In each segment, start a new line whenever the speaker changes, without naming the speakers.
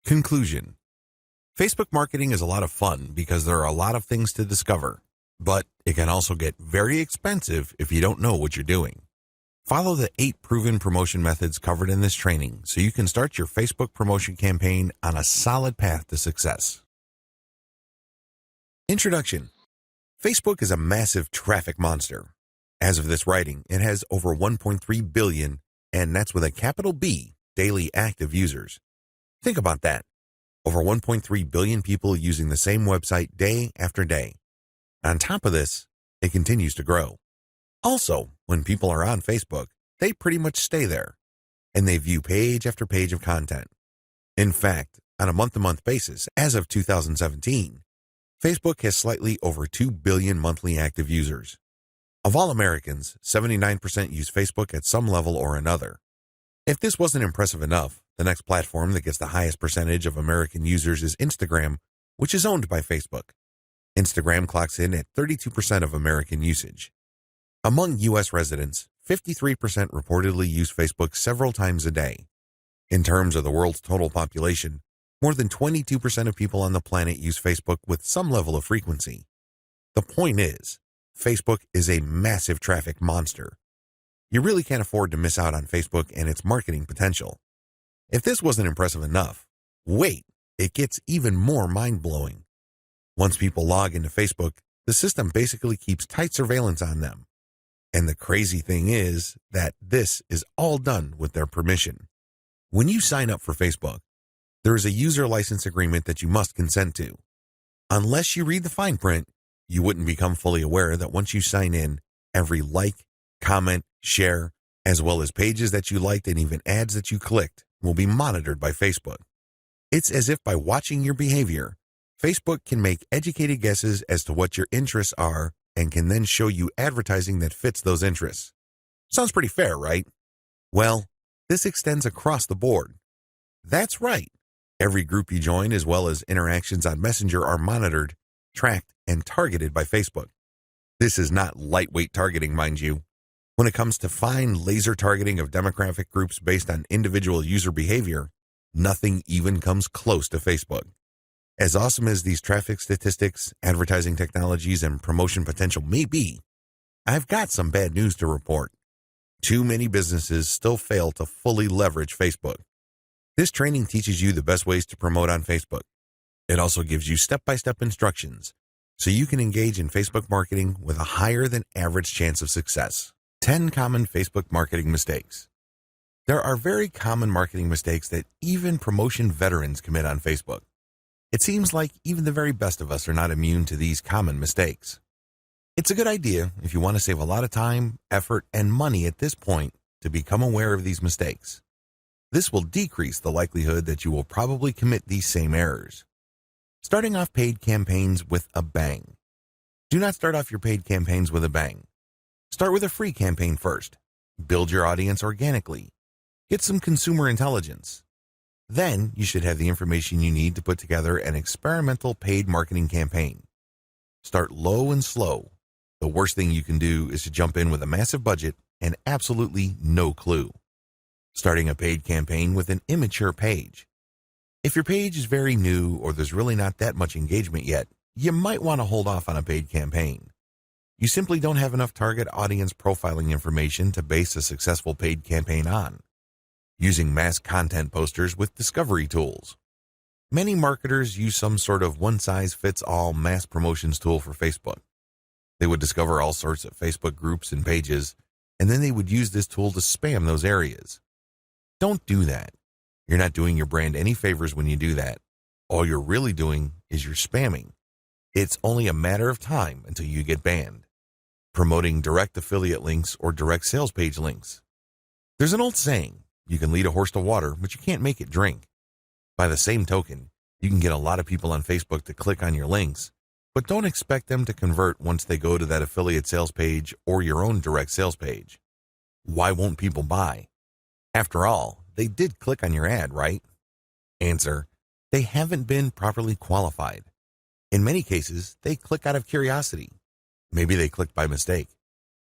Conclusion. Facebook marketing is a lot of fun because there are a lot of things to discover, but it can also get very expensive if you don't know what you're doing. Follow the 8 proven promotion methods covered in this training so you can start your Facebook promotion campaign on a solid path to success. Introduction. Facebook is a massive traffic monster. As of this writing, it has over 1.3 billion, and that's with a capital B, daily active users. Think about that. Over 1.3 billion people using the same website day after day. On top of this, it continues to grow. Also, when people are on Facebook, they pretty much stay there, and they view page after page of content. In fact, on a month-to-month basis, as of 2017, Facebook has slightly over 2 billion monthly active users. Of all Americans, 79% use Facebook at some level or another. If this wasn't impressive enough, the next platform that gets the highest percentage of American users is Instagram, which is owned by Facebook. Instagram clocks in at 32% of American usage. Among U.S. residents, 53% reportedly use Facebook several times a day. In terms of the world's total population, more than 22% of people on the planet use Facebook with some level of frequency. The point is, Facebook is a massive traffic monster. You really can't afford to miss out on Facebook and its marketing potential. If this wasn't impressive enough, wait, it gets even more mind-blowing. Once people log into Facebook, the system basically keeps tight surveillance on them. And the crazy thing is that this is all done with their permission. When you sign up for Facebook, there is a user license agreement that you must consent to. Unless you read the fine print, you wouldn't become fully aware that once you sign in, every like, comment, share, as well as pages that you liked and even ads that you clicked will be monitored by Facebook. It's as if by watching your behavior, Facebook can make educated guesses as to what your interests are and can then show you advertising that fits those interests. Sounds pretty fair, right? Well, this extends across the board. That's right. Every group you join as well as interactions on Messenger are monitored, tracked, and targeted by Facebook. This is not lightweight targeting, mind you. When it comes to fine laser targeting of demographic groups based on individual user behavior, nothing even comes close to Facebook. As awesome as these traffic statistics, advertising technologies, and promotion potential may be, I've got some bad news to report. Too many businesses still fail to fully leverage Facebook. This training teaches you the best ways to promote on Facebook. It also gives you step-by-step instructions so you can engage in Facebook marketing with a higher than average chance of success. 10 common Facebook marketing mistakes. There are very common marketing mistakes that even promotion veterans commit on Facebook. It seems like even the very best of us are not immune to these common mistakes. It's a good idea if you want to save a lot of time, effort, and money at this point to become aware of these mistakes. This will decrease the likelihood that you will probably commit these same errors. Starting off paid campaigns with a bang. Do not start off your paid campaigns with a bang. Start with a free campaign first. Build your audience organically. Get some consumer intelligence. Then you should have the information you need to put together an experimental paid marketing campaign. Start low and slow. The worst thing you can do is to jump in with a massive budget and absolutely no clue. Starting a paid campaign with an immature page. If your page is very new or there's really not that much engagement yet, you might want to hold off on a paid campaign. You simply don't have enough target audience profiling information to base a successful paid campaign on. Using mass content posters with discovery tools. Many marketers use some sort of one-size-fits-all mass promotions tool for Facebook. They would discover all sorts of Facebook groups and pages, and then they would use this tool to spam those areas. Don't do that. You're not doing your brand any favors when you do that. All you're really doing is you're spamming. It's only a matter of time until you get banned. Promoting direct affiliate links or direct sales page links. There's an old saying, you can lead a horse to water, but you can't make it drink. By the same token, you can get a lot of people on Facebook to click on your links, but don't expect them to convert once they go to that affiliate sales page or your own direct sales page. Why won't people buy? After all, they did click on your ad, right? Answer, they haven't been properly qualified. In many cases, they click out of curiosity. Maybe they clicked by mistake.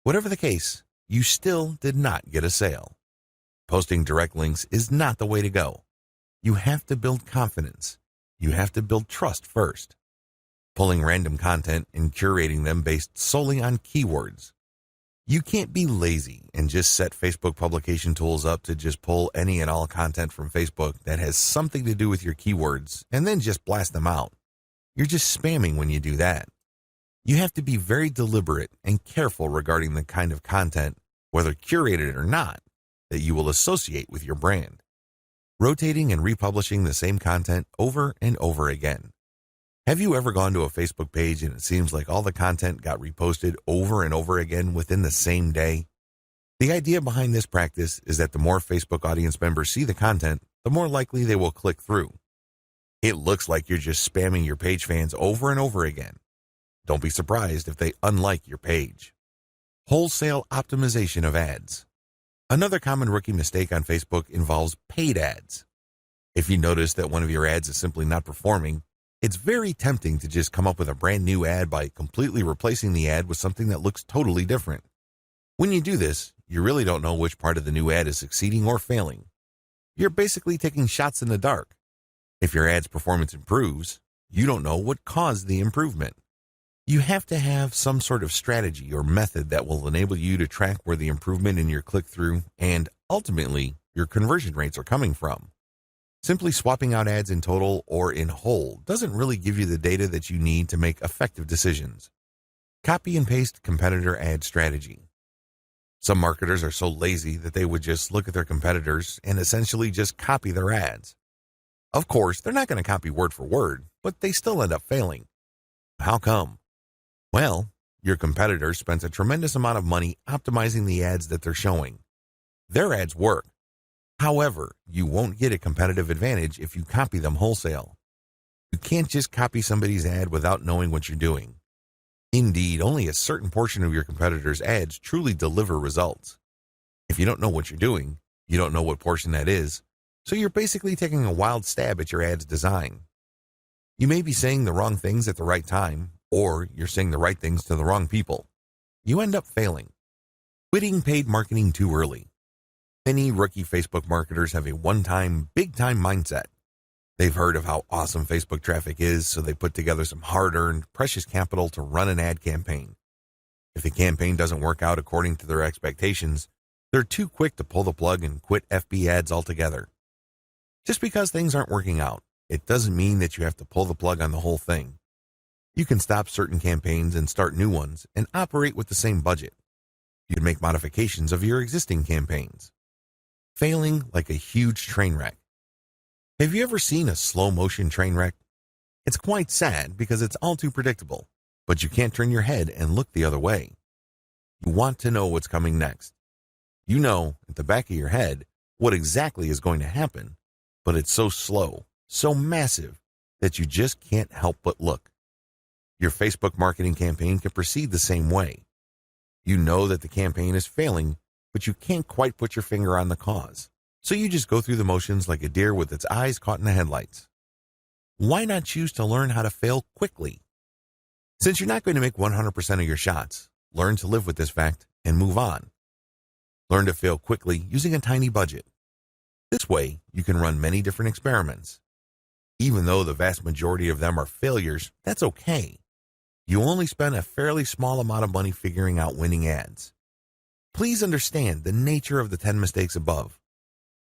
Whatever the case, you still did not get a sale. Posting direct links is not the way to go. You have to build confidence. You have to build trust first. Pulling random content and curating them based solely on keywords. You can't be lazy and just set Facebook publication tools up to just pull any and all content from Facebook that has something to do with your keywords and then just blast them out. You're just spamming when you do that. You have to be very deliberate and careful regarding the kind of content, whether curated or not, that you will associate with your brand. Rotating and republishing the same content over and over again. Have you ever gone to a Facebook page and it seems like all the content got reposted over and over again within the same day? The idea behind this practice is that the more Facebook audience members see the content, the more likely they will click through. It looks like you're just spamming your page fans over and over again. Don't be surprised if they unlike your page. Wholesale optimization of ads. Another common rookie mistake on Facebook involves paid ads. If you notice that one of your ads is simply not performing, it's very tempting to just come up with a brand new ad by completely replacing the ad with something that looks totally different. When you do this, you really don't know which part of the new ad is succeeding or failing. You're basically taking shots in the dark. If your ad's performance improves, you don't know what caused the improvement. You have to have some sort of strategy or method that will enable you to track where the improvement in your click-through and, ultimately, your conversion rates are coming from. Simply swapping out ads in total or in whole doesn't really give you the data that you need to make effective decisions. Copy and paste competitor ad strategy. Some marketers are so lazy that they would just look at their competitors and essentially just copy their ads. Of course, they're not going to copy word for word, but they still end up failing. How come? Well, your competitor spent a tremendous amount of money optimizing the ads that they're showing. Their ads work. However, you won't get a competitive advantage if you copy them wholesale. You can't just copy somebody's ad without knowing what you're doing. Indeed, only a certain portion of your competitors' ads truly deliver results. If you don't know what you're doing, you don't know what portion that is, so you're basically taking a wild stab at your ad's design. You may be saying the wrong things at the right time, or you're saying the right things to the wrong people. You end up failing. Quitting paid marketing too early. Many rookie Facebook marketers have a one-time, big-time mindset. They've heard of how awesome Facebook traffic is, so they put together some hard-earned, precious capital to run an ad campaign. If the campaign doesn't work out according to their expectations, they're too quick to pull the plug and quit FB ads altogether. Just because things aren't working out, it doesn't mean that you have to pull the plug on the whole thing. You can stop certain campaigns and start new ones and operate with the same budget. You can make modifications of your existing campaigns. Failing like a huge train wreck. Have you ever seen a slow-motion train wreck? It's quite sad because it's all too predictable, but you can't turn your head and look the other way. You want to know what's coming next. You know, at the back of your head, what exactly is going to happen, but it's so slow, so massive, that you just can't help but look. Your Facebook marketing campaign can proceed the same way. You know that the campaign is failing, but you can't quite put your finger on the cause. So you just go through the motions like a deer with its eyes caught in the headlights. Why not choose to learn how to fail quickly? Since you're not going to make 100% of your shots, learn to live with this fact and move on. Learn to fail quickly using a tiny budget. This way, you can run many different experiments. Even though the vast majority of them are failures, that's okay. You only spend a fairly small amount of money figuring out winning ads. Please understand the nature of the 10 mistakes above.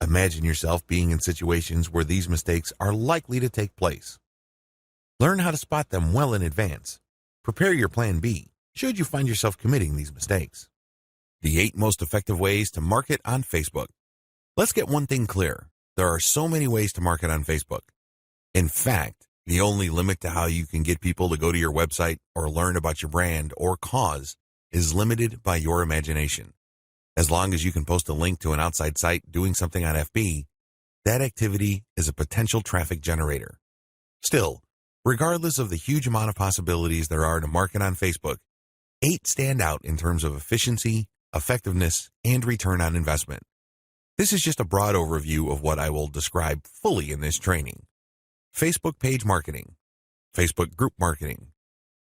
Imagine yourself being in situations where these mistakes are likely to take place. Learn how to spot them well in advance. Prepare your plan B should you find yourself committing these mistakes. The 8 most effective ways to market on Facebook. Let's get one thing clear. There are so many ways to market on Facebook. In fact, the only limit to how you can get people to go to your website or learn about your brand or cause is limited by your imagination. As long as you can post a link to an outside site doing something on FB, that activity is a potential traffic generator. Still, regardless of the huge amount of possibilities there are to market on Facebook, 8 stand out in terms of efficiency, effectiveness, and return on investment. This is just a broad overview of what I will describe fully in this training. Facebook page marketing, Facebook group marketing,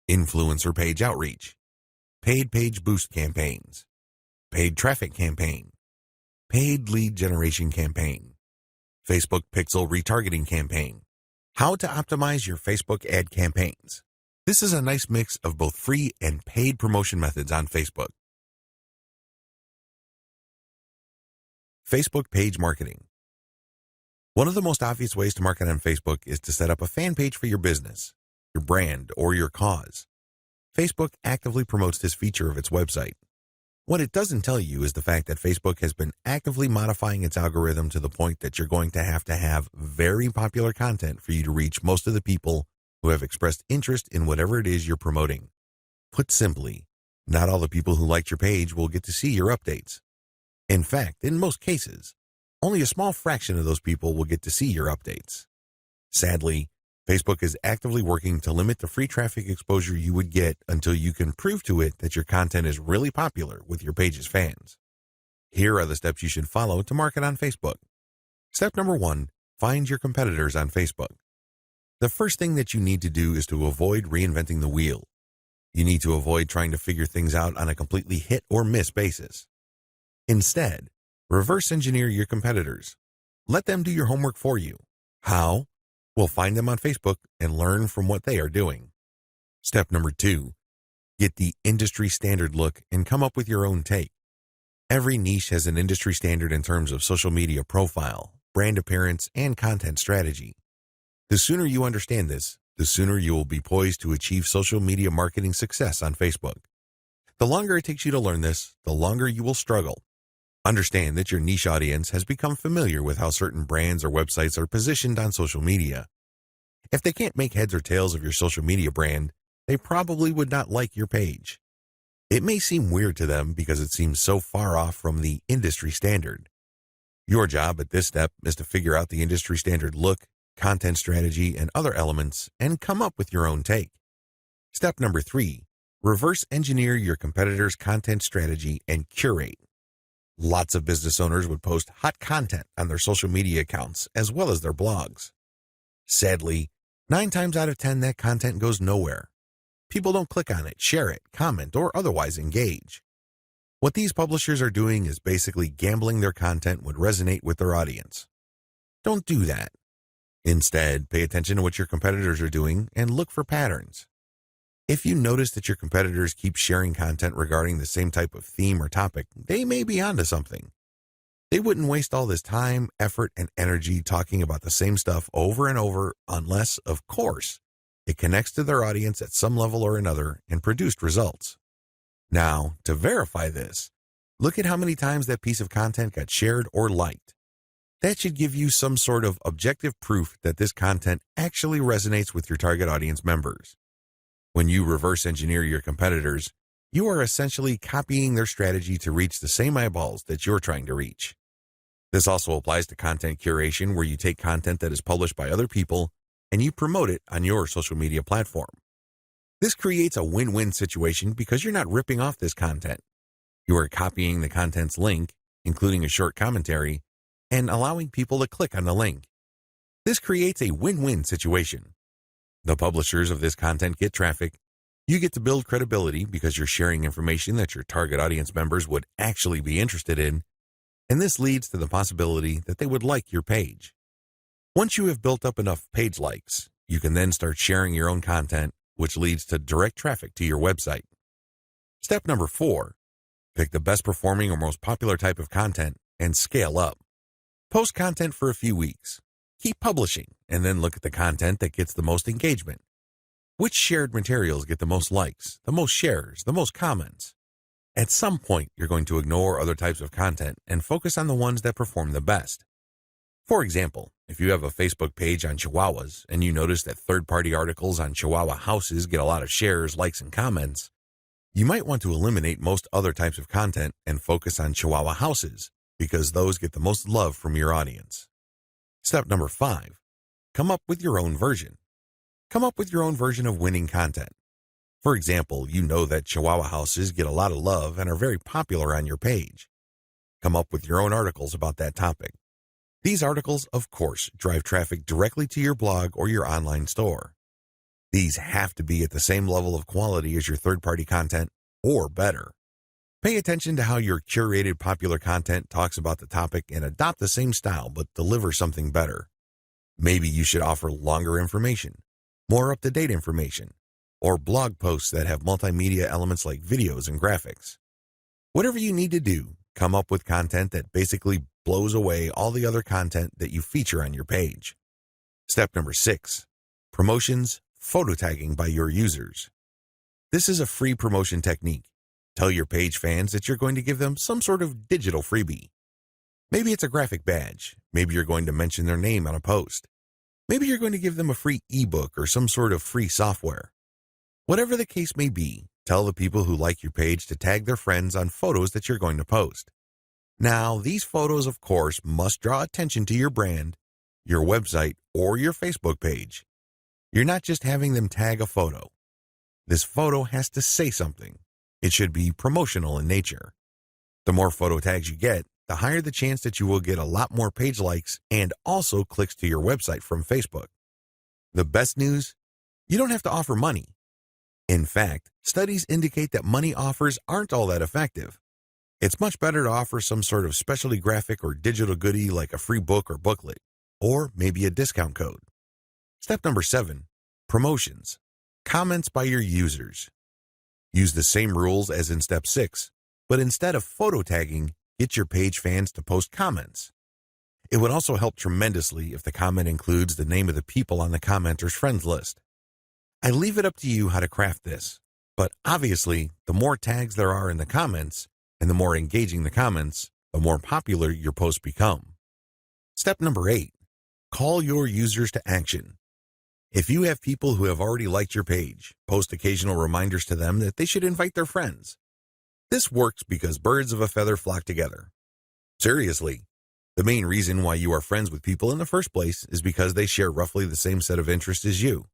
influencer page outreach, paid page boost campaigns, paid traffic campaign, paid lead generation campaign, Facebook Pixel Retargeting Campaign. How to optimize your Facebook ad campaigns. This is a nice mix of both free and paid promotion methods on Facebook. Facebook page marketing. One of the most obvious ways to market on Facebook is to set up a fan page for your business, your brand, or your cause. Facebook actively promotes this feature of its website. What it doesn't tell you is the fact that Facebook has been actively modifying its algorithm to the point that you're going to have very popular content for you to reach most of the people who have expressed interest in whatever it is you're promoting. Put simply, not all the people who liked your page will get to see your updates. In fact, in most cases, only a small fraction of those people will get to see your updates. Sadly, Facebook is actively working to limit the free traffic exposure you would get until you can prove to it that your content is really popular with your page's fans. Here are the steps you should follow to market on Facebook. Step number 1, find your competitors on Facebook. The first thing that you need to do is to avoid reinventing the wheel. You need to avoid trying to figure things out on a completely hit or miss basis. Instead, reverse engineer your competitors. Let them do your homework for you. How? We'll find them on Facebook and learn from what they are doing. Step number 2, get the industry standard look and come up with your own take. Every niche has an industry standard in terms of social media profile, brand appearance, and content strategy. The sooner you understand this, the sooner you will be poised to achieve social media marketing success on Facebook. The longer it takes you to learn this, the longer you will struggle. Understand that your niche audience has become familiar with how certain brands or websites are positioned on social media. If they can't make heads or tails of your social media brand, they probably would not like your page. It may seem weird to them because it seems so far off from the industry standard. Your job at this step is to figure out the industry standard look, content strategy, and other elements and come up with your own take. Step number 3, reverse engineer your competitors' content strategy and curate. Lots of business owners would post hot content on their social media accounts as well as their blogs. Sadly, 9 times out of 10 that content goes nowhere. People don't click on it, share it, comment, or otherwise engage. What these publishers are doing is basically gambling their content would resonate with their audience. Don't do that. Instead, pay attention to what your competitors are doing and look for patterns. If you notice that your competitors keep sharing content regarding the same type of theme or topic, they may be onto something. They wouldn't waste all this time, effort, and energy talking about the same stuff over and over unless, of course, it connects to their audience at some level or another and produced results. Now, to verify this, look at how many times that piece of content got shared or liked. That should give you some sort of objective proof that this content actually resonates with your target audience members. When you reverse engineer your competitors, you are essentially copying their strategy to reach the same eyeballs that you're trying to reach. This also applies to content curation, where you take content that is published by other people and you promote it on your social media platform. This creates a win-win situation because you're not ripping off this content. You are copying the content's link, including a short commentary, and allowing people to click on the link. This creates a win-win situation. The publishers of this content get traffic. You get to build credibility because you're sharing information that your target audience members would actually be interested in, and this leads to the possibility that they would like your page. Once you have built up enough page likes, you can then start sharing your own content, which leads to direct traffic to your website. Step number 4, pick the best performing or most popular type of content and scale up. Post content for a few weeks. Keep publishing, and then look at the content that gets the most engagement. Which shared materials get the most likes, the most shares, the most comments? At some point, you're going to ignore other types of content and focus on the ones that perform the best. For example, if you have a Facebook page on Chihuahuas and you notice that third-party articles on Chihuahua houses get a lot of shares, likes, and comments, you might want to eliminate most other types of content and focus on Chihuahua houses because those get the most love from your audience. Step number 5, come up with your own version. Come up with your own version of winning content. For example, you know that Chihuahua houses get a lot of love and are very popular on your page. Come up with your own articles about that topic. These articles, of course, drive traffic directly to your blog or your online store. These have to be at the same level of quality as your third-party content or better. Pay attention to how your curated popular content talks about the topic and adopt the same style but deliver something better. Maybe you should offer longer information, more up-to-date information, or blog posts that have multimedia elements like videos and graphics. Whatever you need to do, come up with content that basically blows away all the other content that you feature on your page. Step number 6, promotions, photo tagging by your users. This is a free promotion technique. Tell your page fans that you're going to give them some sort of digital freebie. Maybe it's a graphic badge. Maybe you're going to mention their name on a post. Maybe you're going to give them a free ebook or some sort of free software. Whatever the case may be, tell the people who like your page to tag their friends on photos that you're going to post. Now, these photos, of course, must draw attention to your brand, your website, or your Facebook page. You're not just having them tag a photo. This photo has to say something. It should be promotional in nature. The more photo tags you get, the higher the chance that you will get a lot more page likes and also clicks to your website from Facebook. The best news? You don't have to offer money. In fact, studies indicate that money offers aren't all that effective. It's much better to offer some sort of specialty graphic or digital goodie like a free book or booklet, or maybe a discount code. Step number 7, promotions. Comments by your users. Use the same rules as in step 6, but instead of photo tagging, get your page fans to post comments. It would also help tremendously if the comment includes the name of the people on the commenter's friends list. I leave it up to you how to craft this, but obviously, the more tags there are in the comments, and the more engaging the comments, the more popular your posts become. Step number 8, call your users to action. If you have people who have already liked your page, post occasional reminders to them that they should invite their friends. This works because birds of a feather flock together. Seriously, the main reason why you are friends with people in the first place is because they share roughly the same set of interests as you.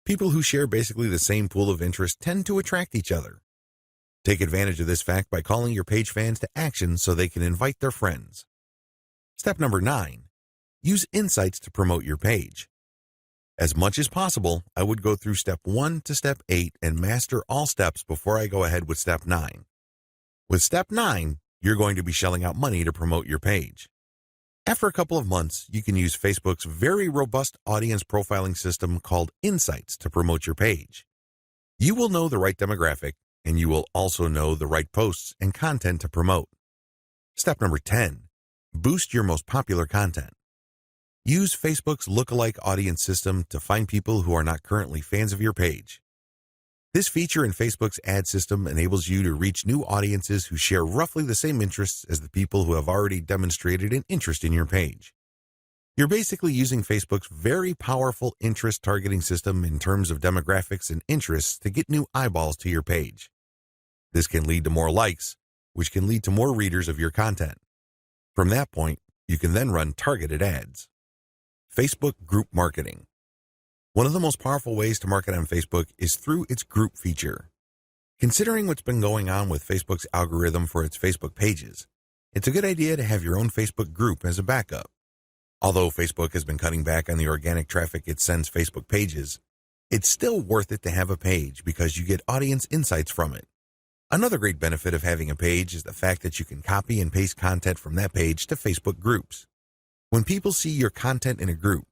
People who share basically the same pool of interest tend to attract each other. Take advantage of this fact by calling your page fans to action so they can invite their friends. Step number 9, use insights to promote your page. As much as possible, I would go through step 1 to step 8 and master all steps before I go ahead with step 9. With step 9, you're going to be shelling out money to promote your page. After a couple of months, you can use Facebook's very robust audience profiling system called Insights to promote your page. You will know the right demographic, and you will also know the right posts and content to promote. Step number 10, boost your most popular content. Use Facebook's lookalike audience system to find people who are not currently fans of your page. This feature in Facebook's ad system enables you to reach new audiences who share roughly the same interests as the people who have already demonstrated an interest in your page. You're basically using Facebook's very powerful interest targeting system in terms of demographics and interests to get new eyeballs to your page. This can lead to more likes, which can lead to more readers of your content. From that point, you can then run targeted ads. Facebook group marketing. One of the most powerful ways to market on Facebook is through its group feature. Considering what's been going on with Facebook's algorithm for its Facebook pages, it's a good idea to have your own Facebook group as a backup. Although Facebook has been cutting back on the organic traffic it sends Facebook pages, it's still worth it to have a page because you get audience insights from it. Another great benefit of having a page is the fact that you can copy and paste content from that page to Facebook groups. When people see your content in a group,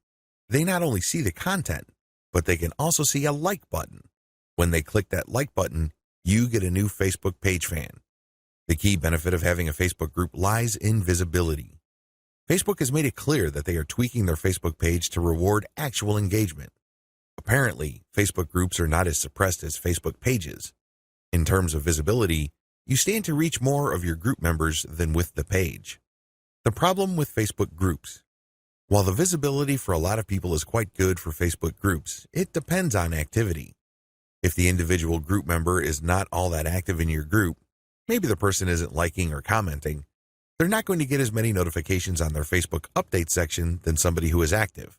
they not only see the content, but they can also see a like button. When they click that like button, you get a new Facebook page fan. The key benefit of having a Facebook group lies in visibility. Facebook has made it clear that they are tweaking their Facebook page to reward actual engagement. Apparently, Facebook groups are not as suppressed as Facebook pages. In terms of visibility, you stand to reach more of your group members than with the page. The problem with Facebook groups. While the visibility for a lot of people is quite good for Facebook groups, it depends on activity. If the individual group member is not all that active in your group, maybe the person isn't liking or commenting, they're not going to get as many notifications on their Facebook update section than somebody who is active.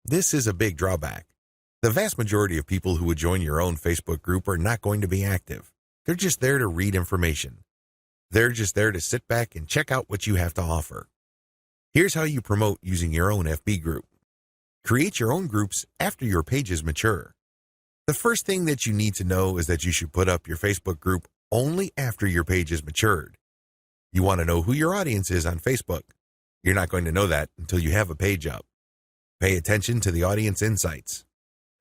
This is a big drawback. The vast majority of people who would join your own Facebook group are not going to be active. They're just there to read information. They're just there to sit back and check out what you have to offer. Here's how you promote using your own FB group. Create your own groups after your pages mature. The first thing that you need to know is that you should put up your Facebook group only after your page is matured. You want to know who your audience is on Facebook. You're not going to know that until you have a page up. Pay attention to the audience insights.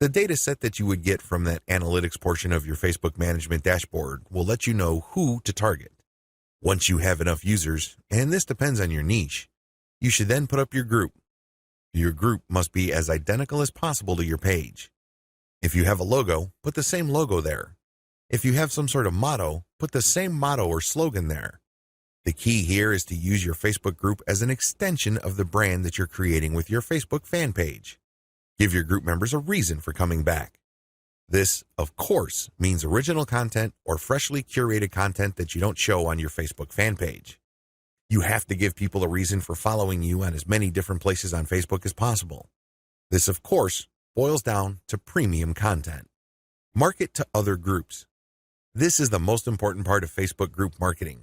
The data set that you would get from that analytics portion of your Facebook management dashboard will let you know who to target. Once you have enough users, and this depends on your niche, you should then put up your group. Your group must be as identical as possible to your page. If you have a logo, put the same logo there. If you have some sort of motto, put the same motto or slogan there. The key here is to use your Facebook group as an extension of the brand that you're creating with your Facebook fan page. Give your group members a reason for coming back. This, of course, means original content or freshly curated content that you don't show on your Facebook fan page. You have to give people a reason for following you on as many different places on Facebook as possible. This, of course, boils down to premium content. Market to other groups. This is the most important part of Facebook group marketing,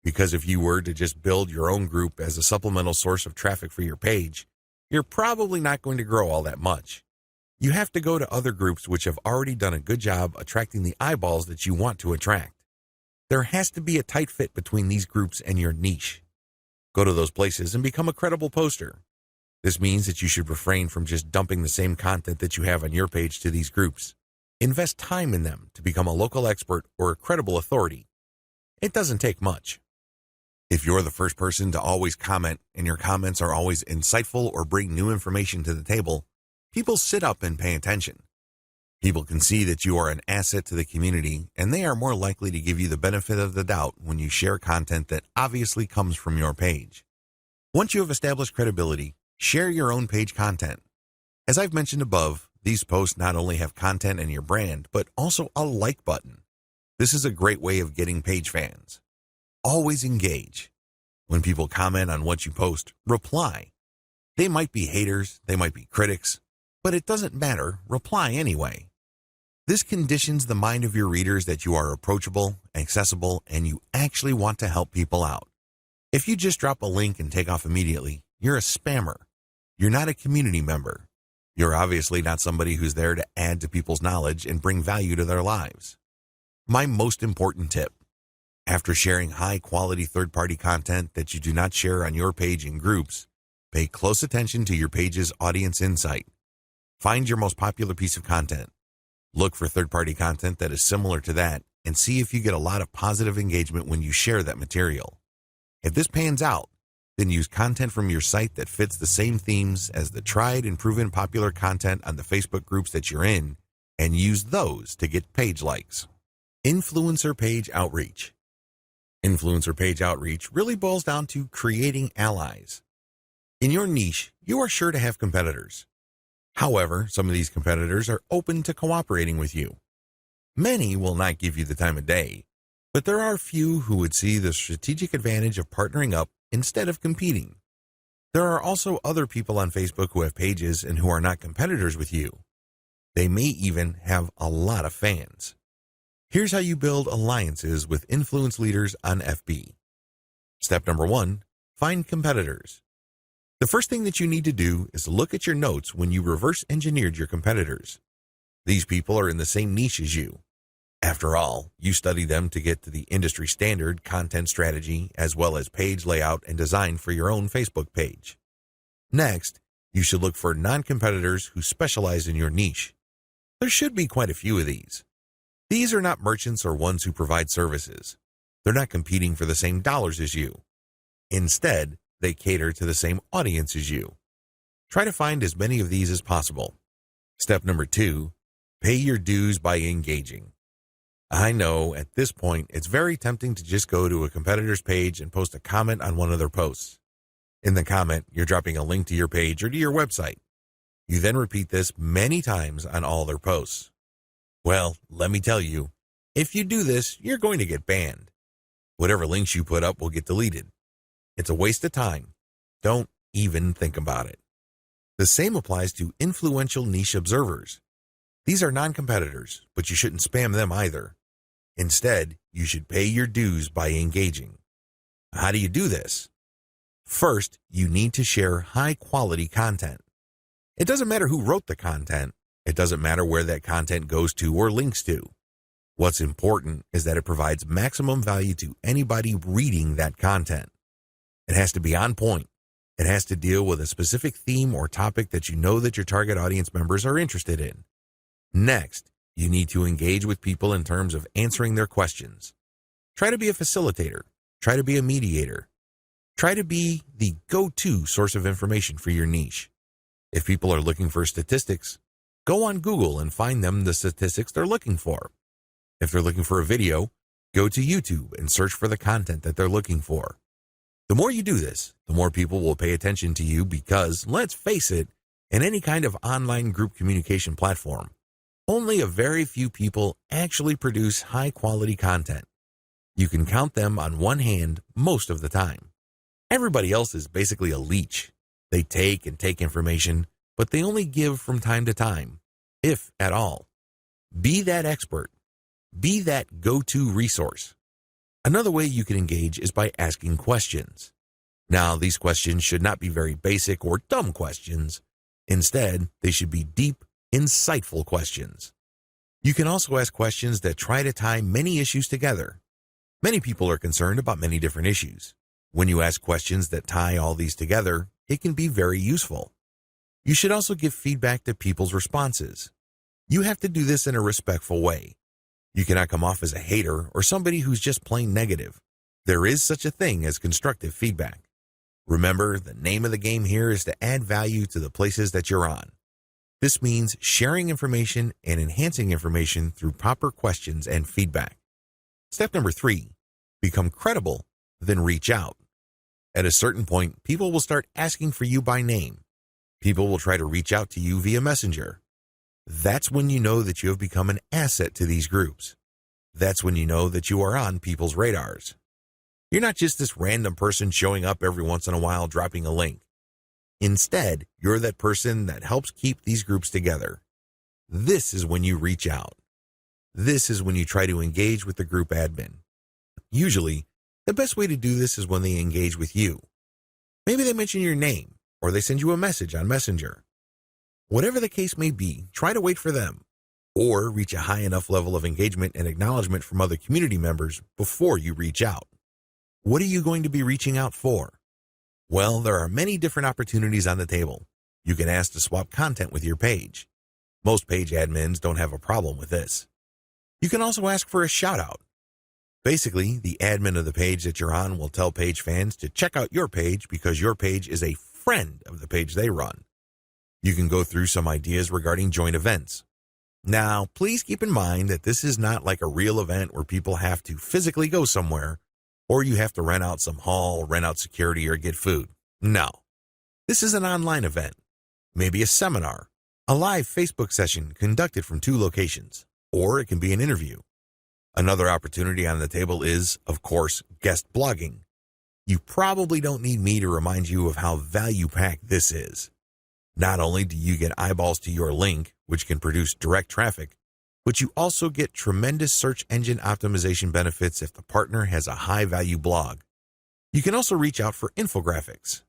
because if you were to just build your own group as a supplemental source of traffic for your page, you're probably not going to grow all that much. You have to go to other groups which have already done a good job attracting the eyeballs that you want to attract. There has to be a tight fit between these groups and your niche. Go to those places and become a credible poster. This means that you should refrain from just dumping the same content that you have on your page to these groups. Invest time in them to become a local expert or a credible authority. It doesn't take much. If you're the first person to always comment and your comments are always insightful or bring new information to the table, people sit up and pay attention. People can see that you are an asset to the community, and they are more likely to give you the benefit of the doubt when you share content that obviously comes from your page. Once you have established credibility, share your own page content. As I've mentioned above, these posts not only have content and your brand, but also a like button. This is a great way of getting page fans. Always engage. When people comment on what you post, reply. They might be haters, they might be critics, but it doesn't matter, reply anyway. This conditions the mind of your readers that you are approachable, accessible, and you actually want to help people out. If you just drop a link and take off immediately, you're a spammer. You're not a community member. You're obviously not somebody who's there to add to people's knowledge and bring value to their lives. My most important tip: after sharing high-quality third-party content that you do not share on your page in groups, pay close attention to your page's audience insight. Find your most popular piece of content. Look for third-party content that is similar to that and see if you get a lot of positive engagement when you share that material. If this pans out, then use content from your site that fits the same themes as the tried and proven popular content on the Facebook groups that you're in and use those to get page likes. Influencer page outreach. Influencer page outreach really boils down to creating allies. In your niche, you are sure to have competitors. However, some of these competitors are open to cooperating with you. Many will not give you the time of day, but there are few who would see the strategic advantage of partnering up instead of competing. There are also other people on Facebook who have pages and who are not competitors with you. They may even have a lot of fans. Here's how you build alliances with influence leaders on FB. Step number 1, find competitors. The first thing that you need to do is look at your notes when you reverse engineered your competitors. These people are in the same niche as you. After all, you study them to get to the industry standard content strategy as well as page layout and design for your own Facebook page. Next, you should look for non-competitors who specialize in your niche. There should be quite a few of these. These are not merchants or ones who provide services. They're not competing for the same dollars as you. Instead, they cater to the same audience as you. Try to find as many of these as possible. Step number 2, pay your dues by engaging. I know at this point it's very tempting to just go to a competitor's page and post a comment on one of their posts. In the comment, you're dropping a link to your page or to your website. You then repeat this many times on all their posts. Well, let me tell you, if you do this, you're going to get banned. Whatever links you put up will get deleted. It's a waste of time. Don't even think about it. The same applies to influential niche observers. These are non-competitors, but you shouldn't spam them either. Instead, you should pay your dues by engaging. How do you do this? First, you need to share high-quality content. It doesn't matter who wrote the content. It doesn't matter where that content goes to or links to. What's important is that it provides maximum value to anybody reading that content. It has to be on point. It has to deal with a specific theme or topic that you know that your target audience members are interested in. Next, you need to engage with people in terms of answering their questions. Try to be a facilitator. Try to be a mediator. Try to be the go-to source of information for your niche. If people are looking for statistics, go on Google and find them the statistics they're looking for. If they're looking for a video, go to YouTube and search for the content that they're looking for. The more you do this, the more people will pay attention to you because, let's face it, in any kind of online group communication platform, only a very few people actually produce high-quality content. You can count them on one hand most of the time. Everybody else is basically a leech. They take and take information, but they only give from time to time, if at all. Be that expert. Be that go-to resource. Another way you can engage is by asking questions. Now, these questions should not be very basic or dumb questions. Instead, they should be deep, insightful questions. You can also ask questions that try to tie many issues together. Many people are concerned about many different issues. When you ask questions that tie all these together, it can be very useful. You should also give feedback to people's responses. You have to do this in a respectful way. You cannot come off as a hater or somebody who's just plain negative. There is such a thing as constructive feedback. Remember, the name of the game here is to add value to the places that you're on. This means sharing information and enhancing information through proper questions and feedback. Step number 3, become credible, then reach out. At a certain point, people will start asking for you by name. People will try to reach out to you via Messenger. That's when you know that you have become an asset to these groups. That's when you know that you are on people's radars. You're not just this random person showing up every once in a while dropping a link. Instead, you're that person that helps keep these groups together. This is when you reach out. This is when you try to engage with the group admin. Usually, the best way to do this is when they engage with you. Maybe they mention your name, or they send you a message on Messenger. Whatever the case may be, try to wait for them, or reach a high enough level of engagement and acknowledgement from other community members before you reach out. What are you going to be reaching out for? Well, there are many different opportunities on the table. You can ask to swap content with your page. Most page admins don't have a problem with this. You can also ask for a shout-out. Basically, the admin of the page that you're on will tell page fans to check out your page because your page is a friend of the page they run. You can go through some ideas regarding joint events. Now, please keep in mind that this is not like a real event where people have to physically go somewhere, or you have to rent out some hall, rent out security, or get food. No. This is an online event. Maybe a seminar, a live Facebook session conducted from 2 locations, or it can be an interview. Another opportunity on the table is, of course, guest blogging. You probably don't need me to remind you of how value-packed this is. Not only do you get eyeballs to your link, which can produce direct traffic, but you also get tremendous search engine optimization benefits if the partner has a high-value blog. You can also reach out for infographics.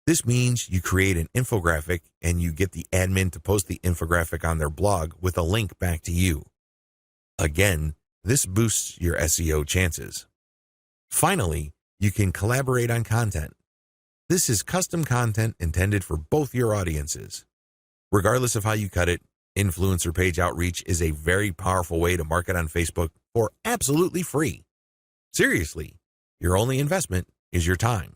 This means you create an infographic and you get the admin to post the infographic on their blog with a link back to you. Again, this boosts your SEO chances. Finally, you can collaborate on content. This is custom content intended for both your audiences. Regardless of how you cut it, influencer page outreach is a very powerful way to market on Facebook for absolutely free. Seriously, your only investment is your time.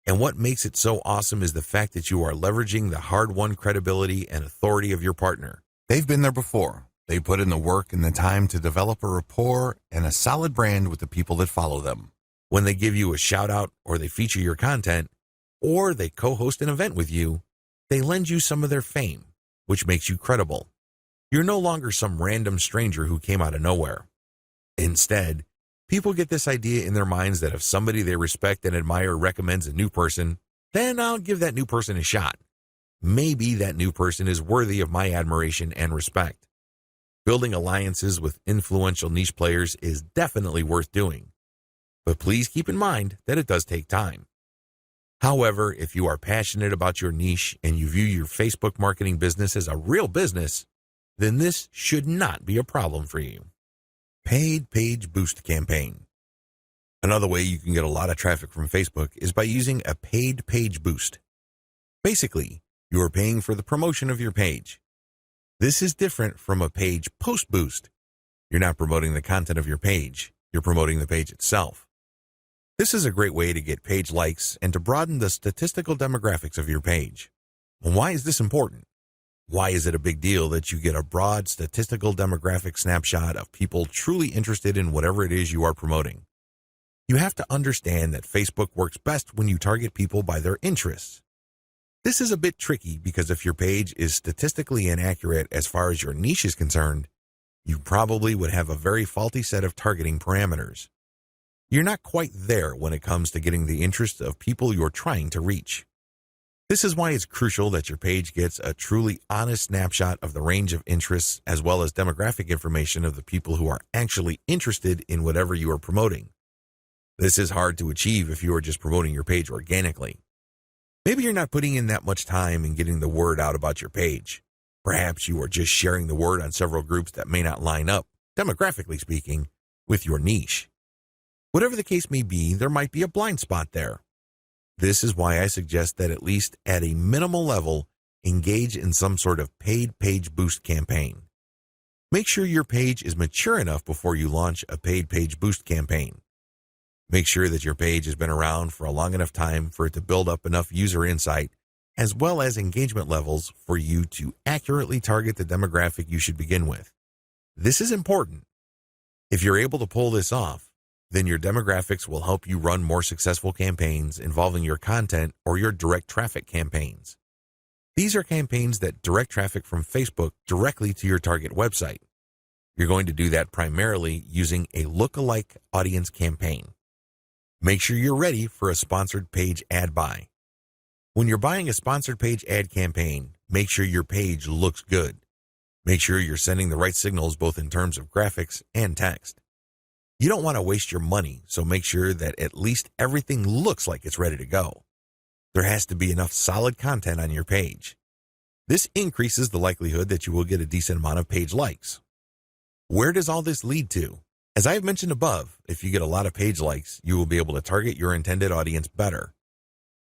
And what makes it so awesome is the fact that you are leveraging the hard-won credibility and authority of your partner. They've been there before. They put in the work and the time to develop a rapport and a solid brand with the people that follow them. When they give you a shout-out or they feature your content, or they co-host an event with you, they lend you some of their fame, which makes you credible. You're no longer some random stranger who came out of nowhere. Instead, people get this idea in their minds that if somebody they respect and admire recommends a new person, then I'll give that new person a shot. Maybe that new person is worthy of my admiration and respect. Building alliances with influential niche players is definitely worth doing. But please keep in mind that it does take time. However, if you are passionate about your niche and you view your Facebook marketing business as a real business, then this should not be a problem for you. Paid Page Boost Campaign. Another way you can get a lot of traffic from Facebook is by using a paid page boost. Basically, you are paying for the promotion of your page. This is different from a page post boost. You're not promoting the content of your page, you're promoting the page itself. This is a great way to get page likes and to broaden the statistical demographics of your page. And why is this important? Why is it a big deal that you get a broad statistical demographic snapshot of people truly interested in whatever it is you are promoting? You have to understand that Facebook works best when you target people by their interests. This is a bit tricky because if your page is statistically inaccurate as far as your niche is concerned, you probably would have a very faulty set of targeting parameters. You're not quite there when it comes to getting the interest of people you're trying to reach. This is why it's crucial that your page gets a truly honest snapshot of the range of interests as well as demographic information of the people who are actually interested in whatever you are promoting. This is hard to achieve if you are just promoting your page organically. Maybe you're not putting in that much time in getting the word out about your page. Perhaps you are just sharing the word on several groups that may not line up, demographically speaking, with your niche. Whatever the case may be, there might be a blind spot there. This is why I suggest that at least at a minimal level, engage in some sort of paid page boost campaign. Make sure your page is mature enough before you launch a paid page boost campaign. Make sure that your page has been around for a long enough time for it to build up enough user insight as well as engagement levels for you to accurately target the demographic you should begin with. This is important. If you're able to pull this off, then your demographics will help you run more successful campaigns involving your content or your direct traffic campaigns. These are campaigns that direct traffic from Facebook directly to your target website. You're going to do that primarily using a lookalike audience campaign. Make sure you're ready for a sponsored page ad buy. When you're buying a sponsored page ad campaign, make sure your page looks good. Make sure you're sending the right signals both in terms of graphics and text. You don't want to waste your money, so make sure that at least everything looks like it's ready to go. There has to be enough solid content on your page. This increases the likelihood that you will get a decent amount of page likes. Where does all this lead to? As I have mentioned above, if you get a lot of page likes, you will be able to target your intended audience better.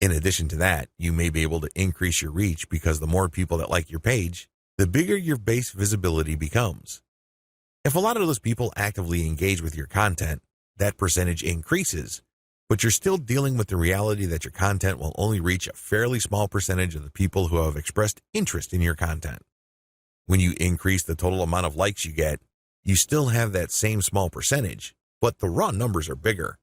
In addition to that, you may be able to increase your reach because the more people that like your page, the bigger your base visibility becomes. If a lot of those people actively engage with your content, that percentage increases, but you're still dealing with the reality that your content will only reach a fairly small percentage of the people who have expressed interest in your content. When you increase the total amount of likes you get, you still have that same small percentage, but the raw numbers are bigger.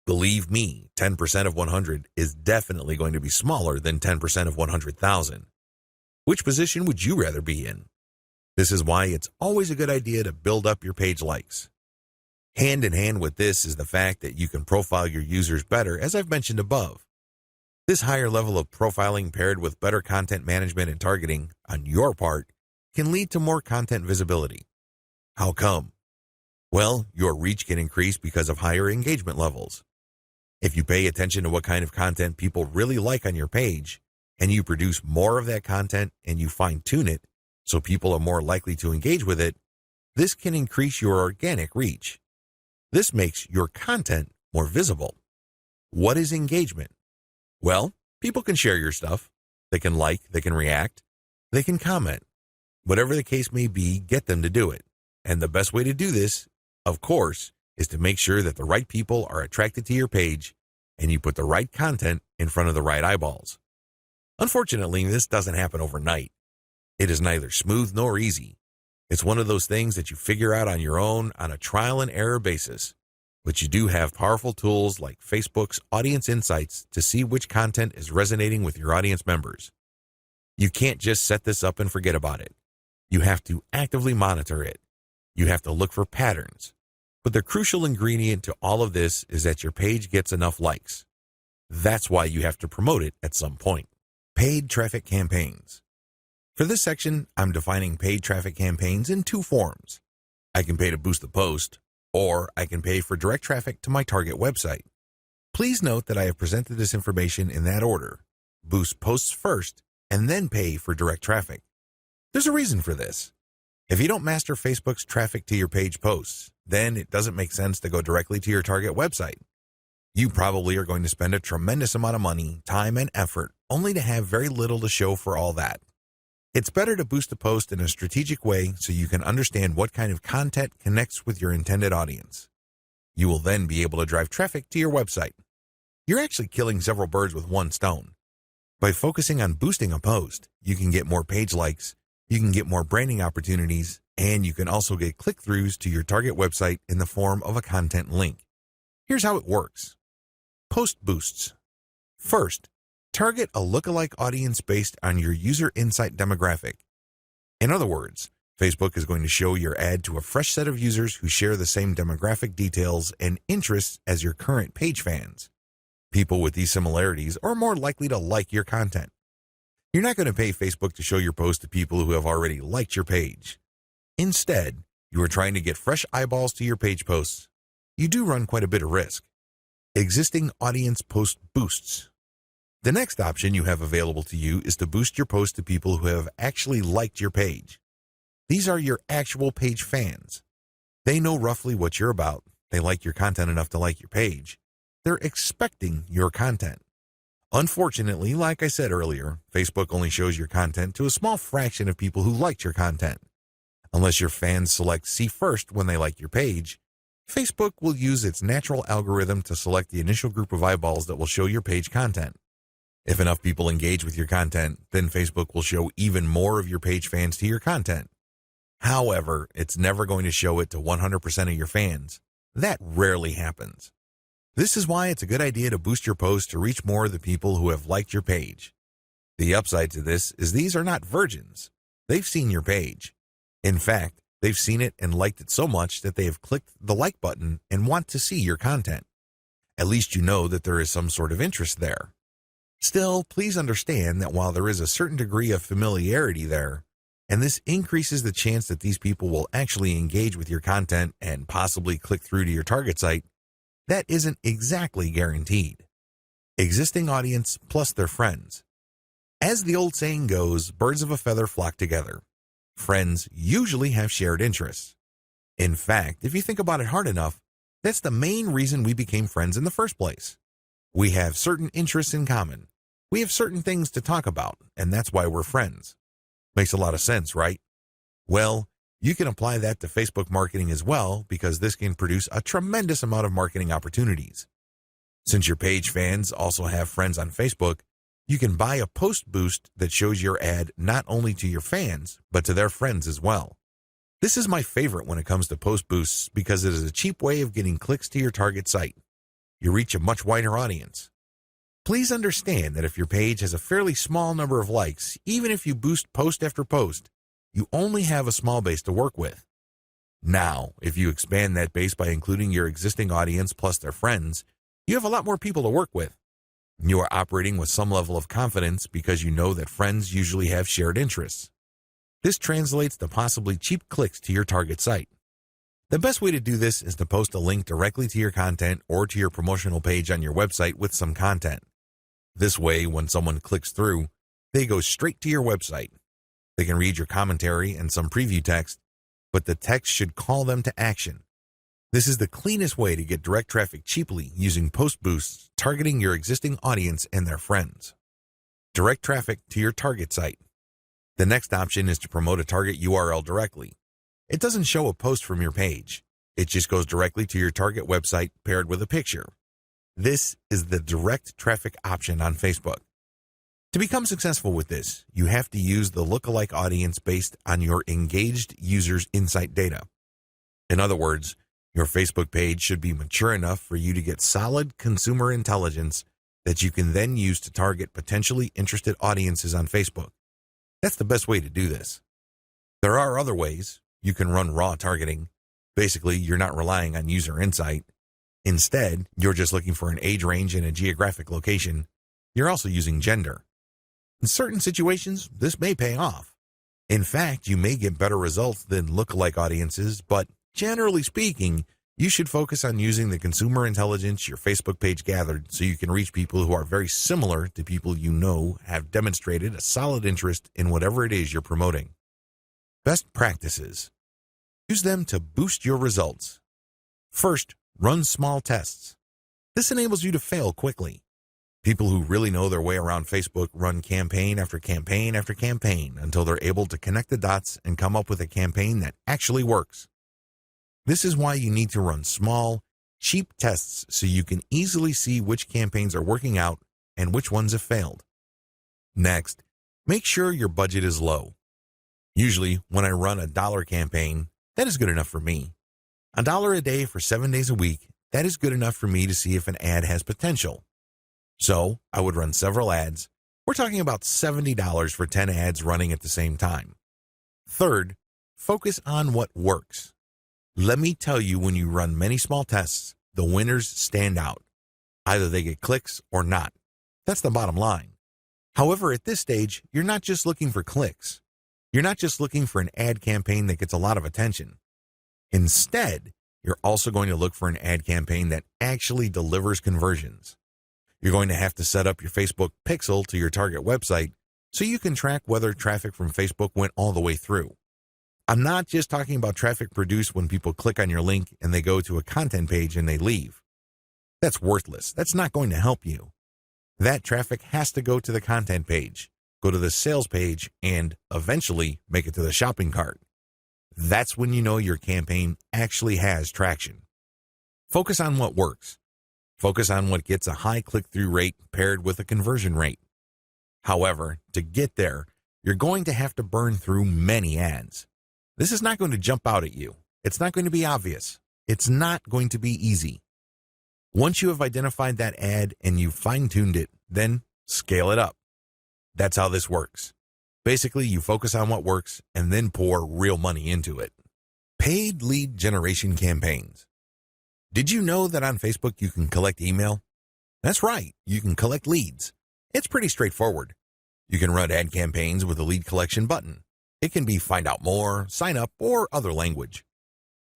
Believe me, 10% of 100 is definitely going to be smaller than 10% of 100,000. Which position would you rather be in? This is why it's always a good idea to build up your page likes. Hand in hand with this is the fact that you can profile your users better, as I've mentioned above. This higher level of profiling paired with better content management and targeting on your part can lead to more content visibility. How come? Well, your reach can increase because of higher engagement levels. If you pay attention to what kind of content people really like on your page, and you produce more of that content and you fine-tune it so people are more likely to engage with it, this can increase your organic reach. This makes your content more visible. What is engagement? Well, people can share your stuff. They can like, they can react, they can comment. Whatever the case may be, get them to do it. And the best way to do this, of course, is to make sure that the right people are attracted to your page and you put the right content in front of the right eyeballs. Unfortunately, this doesn't happen overnight. It is neither smooth nor easy. It's one of those things that you figure out on your own on a trial and error basis. But you do have powerful tools like Facebook's Audience Insights to see which content is resonating with your audience members. You can't just set this up and forget about it. You have to actively monitor it. You have to look for patterns. But the crucial ingredient to all of this is that your page gets enough likes. That's why you have to promote it at some point. Paid traffic campaigns. For this section, I'm defining paid traffic campaigns in two forms. I can pay to boost the post, or I can pay for direct traffic to my target website. Please note that I have presented this information in that order. Boost posts first, and then pay for direct traffic. There's a reason for this. If you don't master Facebook's traffic to your page posts, then it doesn't make sense to go directly to your target website. You probably are going to spend a tremendous amount of money, time, and effort only to have very little to show for all that. It's better to boost a post in a strategic way so you can understand what kind of content connects with your intended audience. You will then be able to drive traffic to your website. You're actually killing several birds with one stone. By focusing on boosting a post, you can get more page likes, you can get more branding opportunities, and you can also get click-throughs to your target website in the form of a content link. Here's how it works. Post boosts. First, target a lookalike audience based on your user insight demographic. In other words, Facebook is going to show your ad to a fresh set of users who share the same demographic details and interests as your current page fans. People with these similarities are more likely to like your content. You're not going to pay Facebook to show your post to people who have already liked your page. Instead, you are trying to get fresh eyeballs to your page posts. You do run quite a bit of risk. Existing audience post boosts. The next option you have available to you is to boost your post to people who have actually liked your page. These are your actual page fans. They know roughly what you're about. They like your content enough to like your page. They're expecting your content. Unfortunately, like I said earlier, Facebook only shows your content to a small fraction of people who liked your content. Unless your fans select see first when they like your page, Facebook will use its natural algorithm to select the initial group of eyeballs that will show your page content. If enough people engage with your content, then Facebook will show even more of your page fans to your content. However, it's never going to show it to 100% of your fans. That rarely happens. This is why it's a good idea to boost your post to reach more of the people who have liked your page. The upside to this is these are not virgins. They've seen your page. In fact, they've seen it and liked it so much that they have clicked the like button and want to see your content. At least you know that there is some sort of interest there. Still, please understand that while there is a certain degree of familiarity there, and this increases the chance that these people will actually engage with your content and possibly click through to your target site, that isn't exactly guaranteed. Existing audience plus their friends. As the old saying goes, birds of a feather flock together. Friends usually have shared interests. In fact, if you think about it hard enough, that's the main reason we became friends in the first place. We have certain interests in common. We have certain things to talk about, and that's why we're friends. Makes a lot of sense, right? Well, you can apply that to Facebook marketing as well, because this can produce a tremendous amount of marketing opportunities. Since your page fans also have friends on Facebook, you can buy a post boost that shows your ad not only to your fans, but to their friends as well. This is my favorite when it comes to post boosts because it is a cheap way of getting clicks to your target site. You reach a much wider audience. Please understand that if your page has a fairly small number of likes, even if you boost post after post, you only have a small base to work with. Now, if you expand that base by including your existing audience plus their friends, you have a lot more people to work with. You are operating with some level of confidence because you know that friends usually have shared interests. This translates to possibly cheap clicks to your target site. The best way to do this is to post a link directly to your content or to your promotional page on your website with some content. This way, when someone clicks through, they go straight to your website. They can read your commentary and some preview text, but the text should call them to action. This is the cleanest way to get direct traffic cheaply using post boosts targeting your existing audience and their friends. Direct traffic to your target site. The next option is to promote a target URL directly. It doesn't show a post from your page. It just goes directly to your target website paired with a picture. This is the direct traffic option on Facebook. To become successful with this, you have to use the lookalike audience based on your engaged users' insight data. In other words, your Facebook page should be mature enough for you to get solid consumer intelligence that you can then use to target potentially interested audiences on Facebook. That's the best way to do this. There are other ways. You can run raw targeting. Basically, you're not relying on user insight. Instead, you're just looking for an age range and a geographic location. You're also using gender. In certain situations, this may pay off. In fact, you may get better results than lookalike audiences, but generally speaking, you should focus on using the consumer intelligence your Facebook page gathered so you can reach people who are very similar to people you know have demonstrated a solid interest in whatever it is you're promoting. Best practices. Use them to boost your results. First, run small tests. This enables you to fail quickly. People who really know their way around Facebook run campaign after campaign after campaign until they're able to connect the dots and come up with a campaign that actually works. This is why you need to run small, cheap tests so you can easily see which campaigns are working out and which ones have failed. Next, make sure your budget is low. Usually, when I run a $1 campaign, that is good enough for me. $1 a day for 7 days a week, that is good enough for me to see if an ad has potential. So, I would run several ads. We're talking about $70 for 10 ads running at the same time. Third, focus on what works. Let me tell you, when you run many small tests, the winners stand out. Either they get clicks or not. That's the bottom line. However, at this stage, you're not just looking for clicks. You're not just looking for an ad campaign that gets a lot of attention. Instead, you're also going to look for an ad campaign that actually delivers conversions. You're going to have to set up your Facebook pixel to your target website so you can track whether traffic from Facebook went all the way through. I'm not just talking about traffic produced when people click on your link and they go to a content page and they leave. That's worthless. That's not going to help you. That traffic has to go to the content page, go to the sales page, and eventually make it to the shopping cart. That's when you know your campaign actually has traction. Focus on what works. Focus on what gets a high click-through rate paired with a conversion rate. However, to get there, you're going to have to burn through many ads. This is not going to jump out at you. It's not going to be obvious. It's not going to be easy. Once you have identified that ad and you've fine-tuned it, then scale it up. That's how this works. Basically, you focus on what works and then pour real money into it. Paid lead generation campaigns. Did you know that on Facebook you can collect email? That's right, you can collect leads. It's pretty straightforward. You can run ad campaigns with a lead collection button. It can be find out more, sign up, or other language.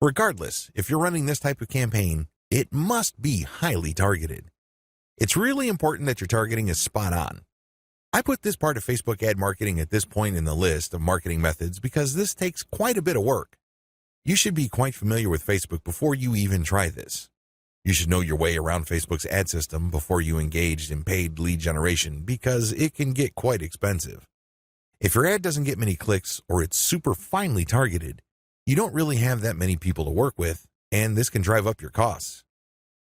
Regardless, if you're running this type of campaign, it must be highly targeted. It's really important that your targeting is spot on. I put this part of Facebook ad marketing at this point in the list of marketing methods because this takes quite a bit of work. You should be quite familiar with Facebook before you even try this. You should know your way around Facebook's ad system before you engage in paid lead generation because it can get quite expensive. If your ad doesn't get many clicks or it's super finely targeted, you don't really have that many people to work with, and this can drive up your costs.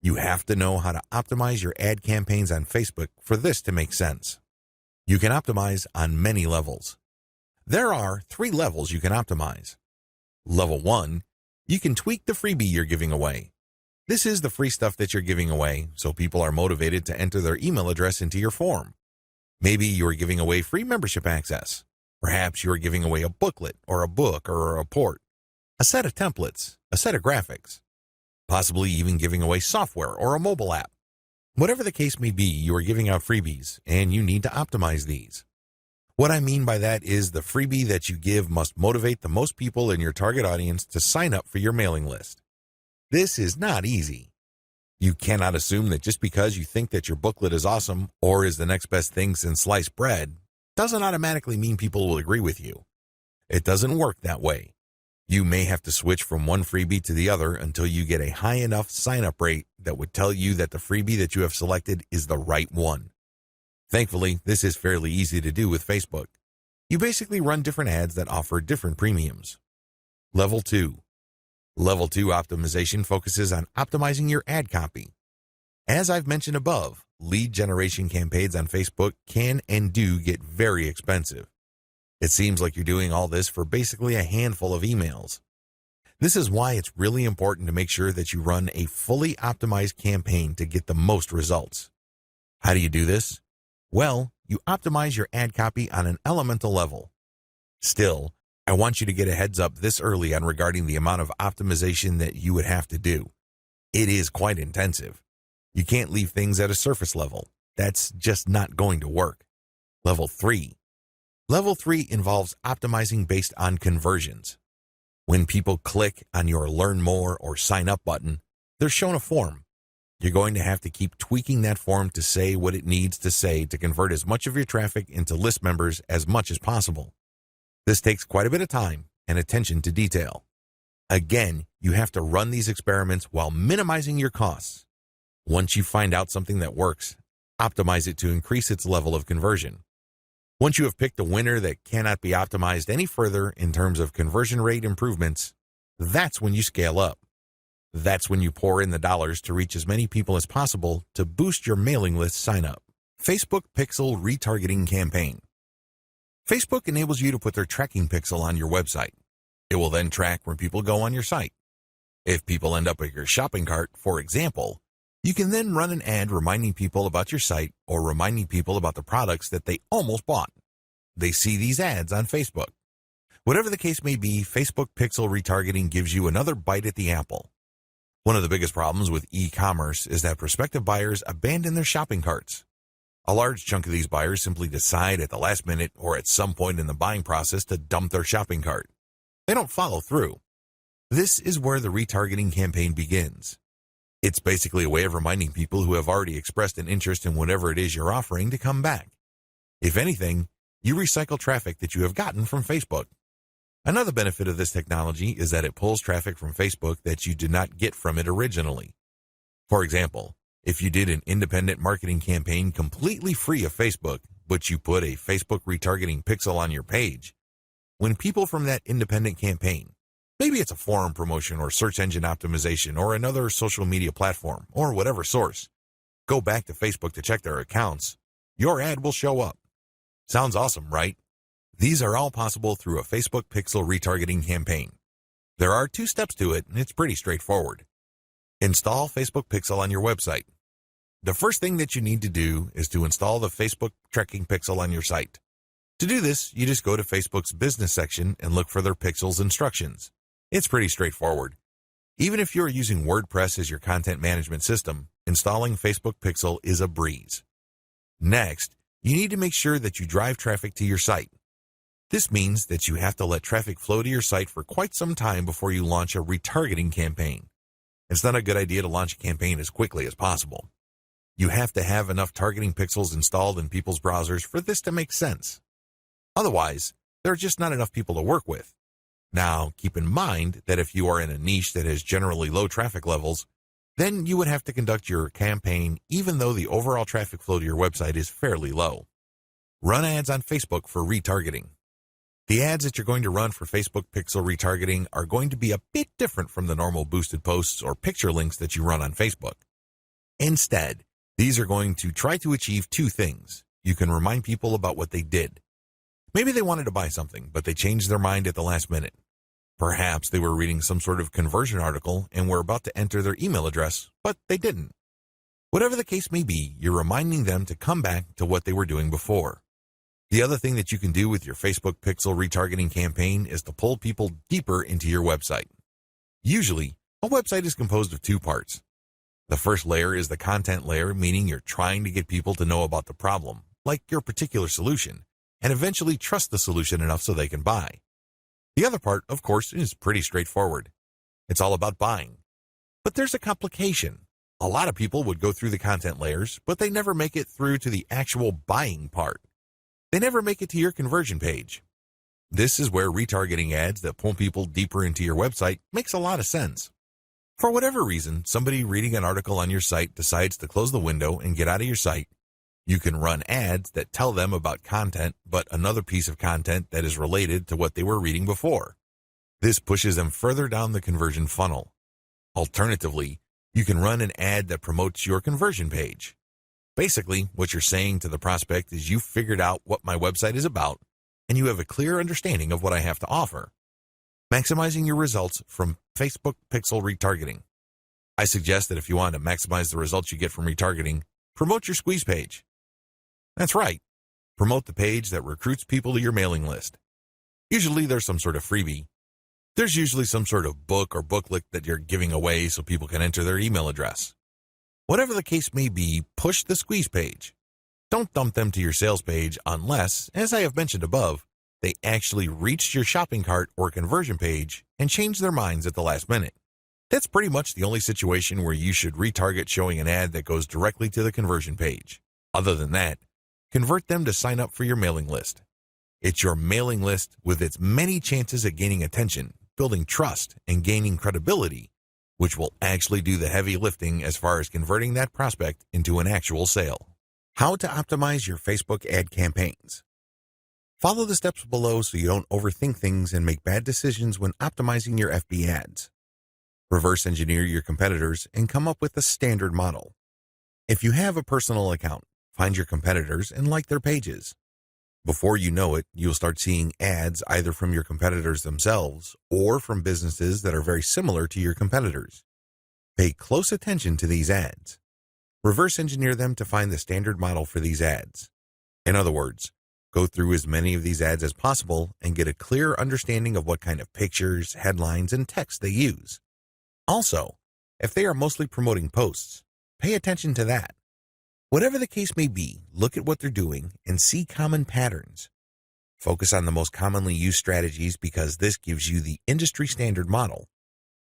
You have to know how to optimize your ad campaigns on Facebook for this to make sense. You can optimize on many levels. There are 3 levels you can optimize. Level 1, you can tweak the freebie you're giving away. This is the free stuff that you're giving away, so people are motivated to enter their email address into your form. Maybe you're giving away free membership access. Perhaps you're giving away a booklet or a book or a report, a set of templates, a set of graphics, possibly even giving away software or a mobile app. Whatever the case may be, you are giving out freebies, and you need to optimize these. What I mean by that is the freebie that you give must motivate the most people in your target audience to sign up for your mailing list. This is not easy. You cannot assume that just because you think that your booklet is awesome or is the next best thing since sliced bread, doesn't automatically mean people will agree with you. It doesn't work that way. You may have to switch from one freebie to the other until you get a high enough sign-up rate that would tell you that the freebie that you have selected is the right one. Thankfully, this is fairly easy to do with Facebook. You basically run different ads that offer different premiums. Level 2. Level 2 optimization focuses on optimizing your ad copy. As I've mentioned above, lead generation campaigns on Facebook can and do get very expensive. It seems like you're doing all this for basically a handful of emails. This is why it's really important to make sure that you run a fully optimized campaign to get the most results. How do you do this? Well, you optimize your ad copy on an elemental level. Still, I want you to get a heads up this early on regarding the amount of optimization that you would have to do. It is quite intensive. You can't leave things at a surface level. That's just not going to work. Level 3. Level 3 involves optimizing based on conversions. When people click on your Learn More or Sign Up button, they're shown a form. You're going to have to keep tweaking that form to say what it needs to say to convert as much of your traffic into list members as much as possible. This takes quite a bit of time, and attention to detail. Again, you have to run these experiments while minimizing your costs. Once you find out something that works, optimize it to increase its level of conversion. Once you have picked a winner that cannot be optimized any further in terms of conversion rate improvements, that's when you scale up. That's when you pour in the dollars to reach as many people as possible to boost your mailing list sign-up. Facebook Pixel Retargeting Campaign. Facebook enables you to put their tracking pixel on your website. It will then track where people go on your site. If people end up at your shopping cart, for example, you can then run an ad reminding people about your site or reminding people about the products that they almost bought. They see these ads on Facebook. Whatever the case may be, Facebook Pixel Retargeting gives you another bite at the apple. One of the biggest problems with e-commerce is that prospective buyers abandon their shopping carts. A large chunk of these buyers simply decide at the last minute or at some point in the buying process to dump their shopping cart. They don't follow through. This is where the retargeting campaign begins. It's basically a way of reminding people who have already expressed an interest in whatever it is you're offering to come back. If anything, you recycle traffic that you have gotten from Facebook. Another benefit of this technology is that it pulls traffic from Facebook that you did not get from it originally. For example, if you did an independent marketing campaign completely free of Facebook, but you put a Facebook retargeting pixel on your page, when people from that independent campaign, maybe it's a forum promotion or search engine optimization or another social media platform or whatever source, go back to Facebook to check their accounts, your ad will show up. Sounds awesome, right? These are all possible through a Facebook Pixel retargeting campaign. There are 2 steps to it, and it's pretty straightforward. Install Facebook Pixel on your website. The first thing that you need to do is to install the Facebook tracking pixel on your site. To do this, you just go to Facebook's business section and look for their pixels instructions. It's pretty straightforward. Even if you're using WordPress as your content management system, installing Facebook Pixel is a breeze. Next, you need to make sure that you drive traffic to your site. This means that you have to let traffic flow to your site for quite some time before you launch a retargeting campaign. It's not a good idea to launch a campaign as quickly as possible. You have to have enough targeting pixels installed in people's browsers for this to make sense. Otherwise, there are just not enough people to work with. Now, keep in mind that if you are in a niche that has generally low traffic levels, then you would have to conduct your campaign even though the overall traffic flow to your website is fairly low. Run ads on Facebook for retargeting. The ads that you're going to run for Facebook Pixel retargeting are going to be a bit different from the normal boosted posts or picture links that you run on Facebook. Instead, these are going to try to achieve 2 things. You can remind people about what they did. Maybe they wanted to buy something, but they changed their mind at the last minute. Perhaps they were reading some sort of conversion article and were about to enter their email address, but they didn't. Whatever the case may be, you're reminding them to come back to what they were doing before. The other thing that you can do with your Facebook Pixel retargeting campaign is to pull people deeper into your website. Usually, a website is composed of 2 parts. The first layer is the content layer, meaning you're trying to get people to know about the problem, like your particular solution, and eventually trust the solution enough so they can buy. The other part, of course, is pretty straightforward. It's all about buying. But there's a complication. A lot of people would go through the content layers, but they never make it through to the actual buying part. They never make it to your conversion page. This is where retargeting ads that pull people deeper into your website makes a lot of sense. For whatever reason, somebody reading an article on your site decides to close the window and get out of your site. You can run ads that tell them about content, but another piece of content that is related to what they were reading before. This pushes them further down the conversion funnel. Alternatively, you can run an ad that promotes your conversion page. Basically, what you're saying to the prospect is you've figured out what my website is about, and you have a clear understanding of what I have to offer. Maximizing your results from Facebook Pixel retargeting. I suggest that if you want to maximize the results you get from retargeting, promote your squeeze page. That's right. Promote the page that recruits people to your mailing list. Usually there's some sort of freebie. There's usually some sort of book or booklet that you're giving away so people can enter their email address. Whatever the case may be, push the squeeze page. Don't dump them to your sales page unless, as I have mentioned above, they actually reached your shopping cart or conversion page and changed their minds at the last minute. That's pretty much the only situation where you should retarget showing an ad that goes directly to the conversion page. Other than that, convert them to sign up for your mailing list. It's your mailing list with its many chances at gaining attention, building trust, and gaining credibility, which will actually do the heavy lifting as far as converting that prospect into an actual sale. How to optimize your Facebook ad campaigns. Follow the steps below so you don't overthink things and make bad decisions when optimizing your FB ads. Reverse engineer your competitors and come up with a standard model. If you have a personal account, find your competitors and like their pages. Before you know it, you'll start seeing ads either from your competitors themselves or from businesses that are very similar to your competitors. Pay close attention to these ads. Reverse engineer them to find the standard model for these ads. In other words, go through as many of these ads as possible and get a clear understanding of what kind of pictures, headlines, and text they use. Also, if they are mostly promoting posts, pay attention to that. Whatever the case may be, look at what they're doing and see common patterns. Focus on the most commonly used strategies because this gives you the industry standard model.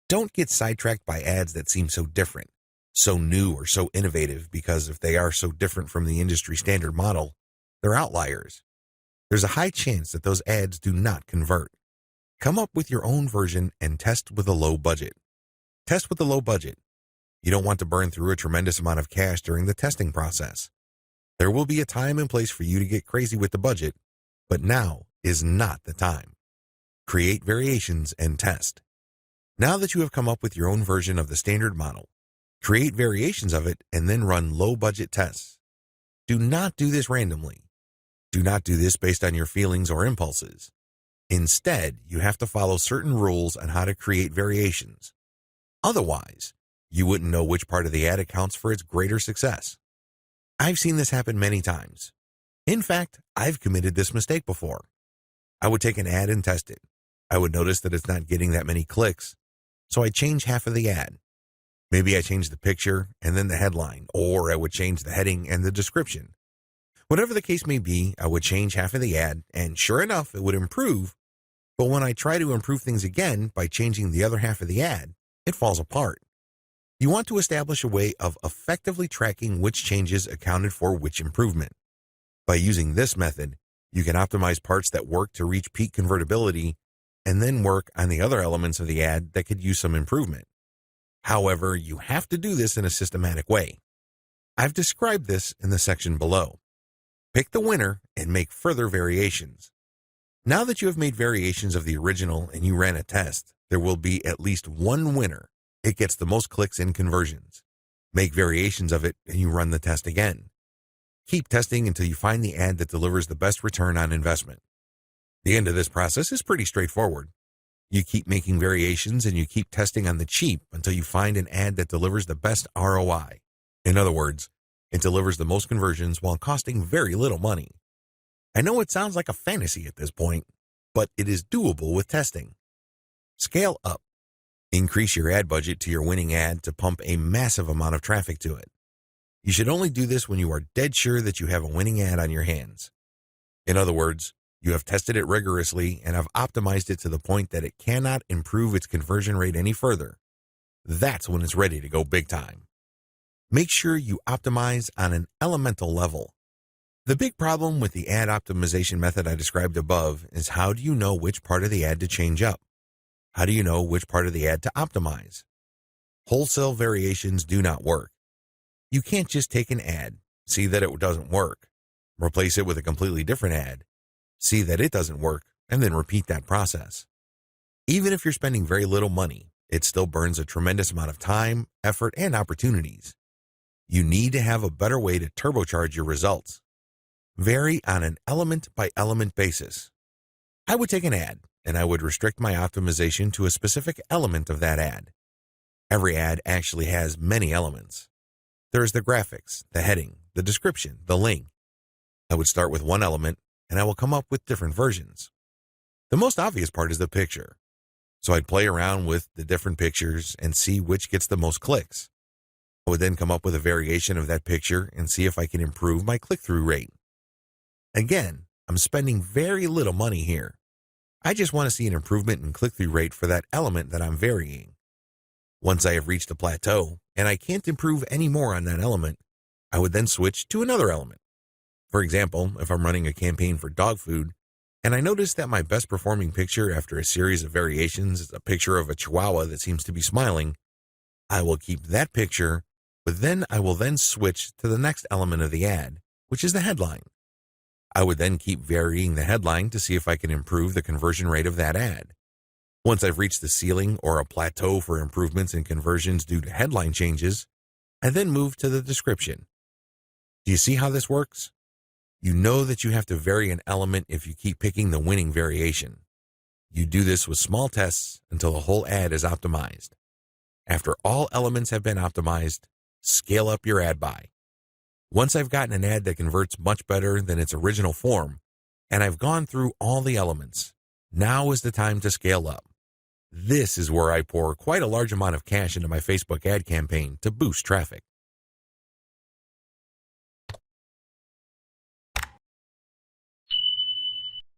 Don't get sidetracked by ads that seem so different, so new or so innovative because if they are so different from the industry standard model, they're outliers. There's a high chance that those ads do not convert. Come up with your own version and test with a low budget. Test with a low budget. You don't want to burn through a tremendous amount of cash during the testing process. There will be a time and place for you to get crazy with the budget, but now is not the time. Create variations and test. Now that you have come up with your own version of the standard model, create variations of it and then run low-budget tests. Do not do this randomly. Do not do this based on your feelings or impulses. Instead, you have to follow certain rules on how to create variations. Otherwise, you wouldn't know which part of the ad accounts for its greater success. I've seen this happen many times. In fact, I've committed this mistake before. I would take an ad and test it. I would notice that it's not getting that many clicks, so I'd change half of the ad. Maybe I change the picture and then the headline, or I would change the heading and the description. Whatever the case may be, I would change half of the ad, and sure enough, it would improve. But when I try to improve things again by changing the other half of the ad, it falls apart. You want to establish a way of effectively tracking which changes accounted for which improvement. By using this method, you can optimize parts that work to reach peak convertibility and then work on the other elements of the ad that could use some improvement. However, you have to do this in a systematic way. I've described this in the section below. Pick the winner and make further variations. Now that you have made variations of the original and you ran a test, there will be at least one winner. It gets the most clicks and conversions. Make variations of it and you run the test again. Keep testing until you find the ad that delivers the best return on investment. The end of this process is pretty straightforward. You keep making variations and you keep testing on the cheap until you find an ad that delivers the best ROI. In other words, it delivers the most conversions while costing very little money. I know it sounds like a fantasy at this point, but it is doable with testing. Scale up. Increase your ad budget to your winning ad to pump a massive amount of traffic to it. You should only do this when you are dead sure that you have a winning ad on your hands. In other words, you have tested it rigorously and have optimized it to the point that it cannot improve its conversion rate any further. That's when it's ready to go big time. Make sure you optimize on an elemental level. The big problem with the ad optimization method I described above is how do you know which part of the ad to change up? How do you know which part of the ad to optimize? Wholesale variations do not work. You can't just take an ad, see that it doesn't work, replace it with a completely different ad, see that it doesn't work, and then repeat that process. Even if you're spending very little money, it still burns a tremendous amount of time, effort, and opportunities. You need to have a better way to turbocharge your results. Vary on an element-by-element basis. I would take an ad, and I would restrict my optimization to a specific element of that ad. Every ad actually has many elements. There is the graphics, the heading, the description, the link. I would start with one element, and I will come up with different versions. The most obvious part is the picture. So I'd play around with the different pictures and see which gets the most clicks. I would then come up with a variation of that picture and see if I can improve my click-through rate. Again, I'm spending very little money here. I just want to see an improvement in click-through rate for that element that I'm varying. Once I have reached a plateau and I can't improve any more on that element, I would then switch to another element. For example, if I'm running a campaign for dog food, and I noticed that my best performing picture after a series of variations is a picture of a chihuahua that seems to be smiling, I will keep that picture, but then I will then switch to the next element of the ad, which is the headline. I would then keep varying the headline to see if I can improve the conversion rate of that ad. Once I've reached the ceiling or a plateau for improvements in conversions due to headline changes, I then move to the description. Do you see how this works? You know that you have to vary an element if you keep picking the winning variation. You do this with small tests until the whole ad is optimized. After all elements have been optimized, scale up your ad buy. Once I've gotten an ad that converts much better than its original form, and I've gone through all the elements, now is the time to scale up. This is where I pour quite a large amount of cash into my Facebook ad campaign to boost traffic.